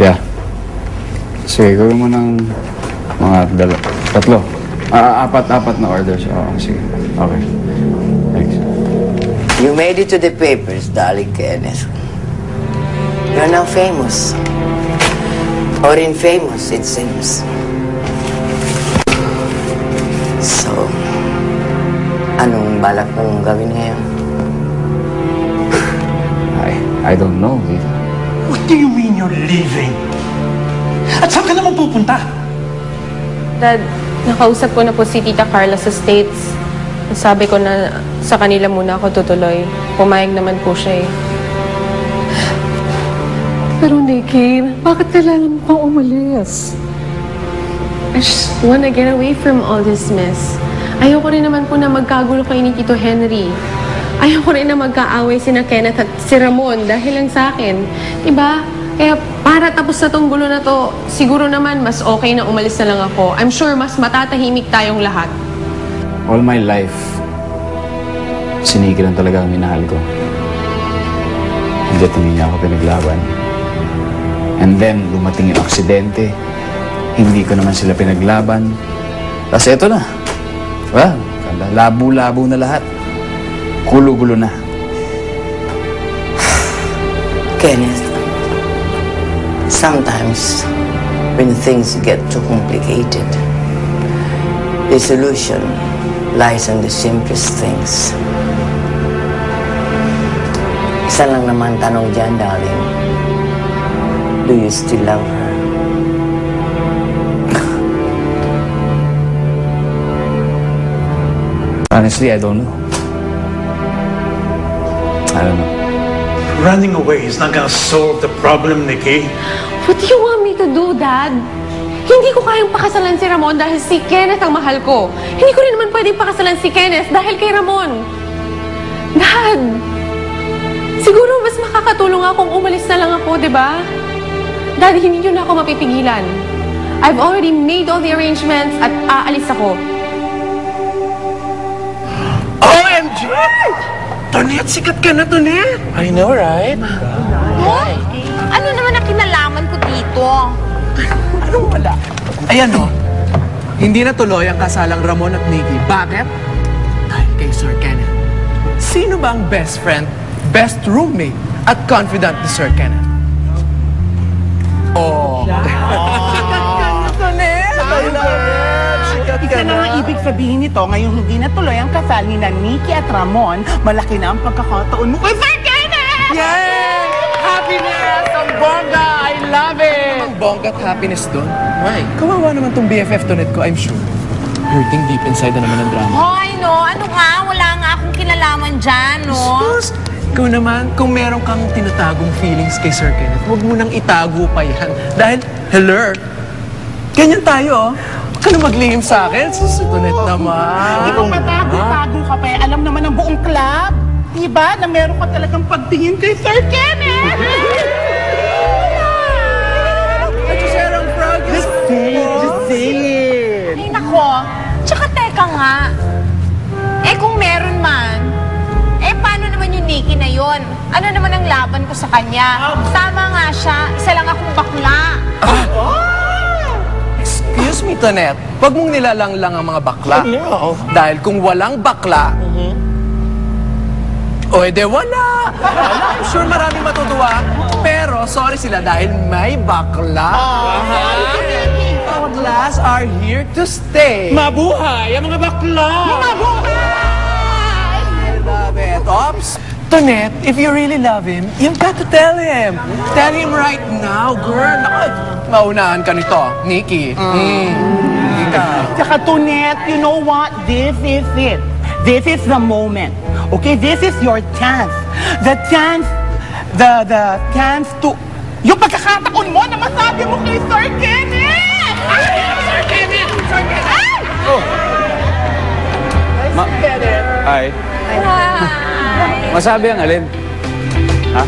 Yeah. Sige, gawin mo ng mga tatlo. Apat na orders. Oo, sige. Okay. Thanks. You made it to the papers, darling Kenneth. You're now famous. Or infamous, it seems. So, anong balak mong gawin ngayon? I don't know, Viva. What do you mean you're leaving? At saan ka naman pupunta? Dad, nakausap ko na po si Tita Carla sa States. Sabi ko na sa kanila muna ako tutuloy. Pumayag naman po siya eh. Pero Nikki, bakit kailangan mo pang umalis? I just wanna get away from all this mess. Ayoko rin naman po na magkagulo kayo ni Tito Henry. Ayoko rin na magkaaway sina Kenneth at si Ramon dahil lang sa akin. Diba? Kaya para tapos na tong gulo na to, siguro naman mas okay na umalis na lang ako. I'm sure mas matatahimik tayong lahat. All my life, sinigil lang talaga ang minahal ko. Hindi niya ako pinaglaban. And then, lumating yung aksidente. Hindi ko naman sila pinaglaban. Tapos eto na. Well, labo-labo na lahat. Gulo-gulo na. Kenneth, sometimes when things get too complicated, the solution lies in the simplest things. Isa lang naman tanong dyan, darling. Do you still love her? Honestly, I don't know. I don't know. Running away is not gonna solve the problem, Nikki. What do you want me to do, Dad? Hindi ko kayang pakasalan si Ramon dahil si Kenneth ang mahal ko. Hindi ko rin naman pwedeng pakasalan si Kenneth dahil kay Ramon. Dad, siguro mas makakatulong akong umalis na lang ako, di ba? Dad, hindi niyo na ako mapipigilan. I've already made all the arrangements at aalis ako. OMG! Tonet, sikat ka na, Tonet! I know, right? Hoy! Ano naman ang kinalaman ko dito? Anong wala? Ayan o, hindi na tuloy ang kasalang Ramon at Nikki. Bakit? Dahil kay Sir Kenneth. Sino ba ang best friend, best roommate, at confidant ni Sir Kenneth? Oh. Sikat ka na, Tonet! I love it! Sikat ka Isa na ang ibig sabihin nito, ngayong hindi na tuloy ang kasal ni Nikki at Ramon, malaki na ang pagkakataon mo kay Sir Kenneth! Yay! Happiness! Ang bongga! I love it! Ang bongga at happiness doon? Why? Kawawa naman tong BFF Tonet ko, I'm sure. Hurting deep inside na naman ang drama. Hoy, no? Ano nga? Wala nga akong kinalaman dyan, no? Sus! Ikaw naman, kung meron kang tinatagong feelings kay Sir Kenneth, huwag mo nang itago pa yan. Dahil, hello, ganyan tayo, oh. Huwag ka na maglihim sa akin. Susutunet naman. Ikaw matago-tago ka pa, alam naman ng buong club. Diba na meron ka talagang pagtingin kay Sir Kenneth? Just share ang progress. Just say it. Ay, nako. Tsaka teka nga. Eh, kung meron man, eh, paano naman yung Nikki na yon? Ano naman ang laban ko sa kanya? Tama nga siya. Isa lang akong bakla. Excuse me, Tonet. Huwag mong nilalang-lang ang mga bakla. Dahil kung walang bakla, o ede wala. I'm sure maraming matutuwa. Pero sorry sila dahil may bakla. Baklas are here to stay. Mabuhay ang mga bakla! I love it. Ops. Tonet, if you really love him, you've got to tell him. Tell him right now, girl. Naku, maunahan ka nito, Nikki. Tsaka Tonet, you know what? This is it. This is the moment. Okay, this is your chance. The chance to... Yung pagkakataon mo na masabi mo kay Sir Kenneth! Sir Kenneth! Sir Kenneth! Oh. Hi. Hi. Masabi ang alin? Ha?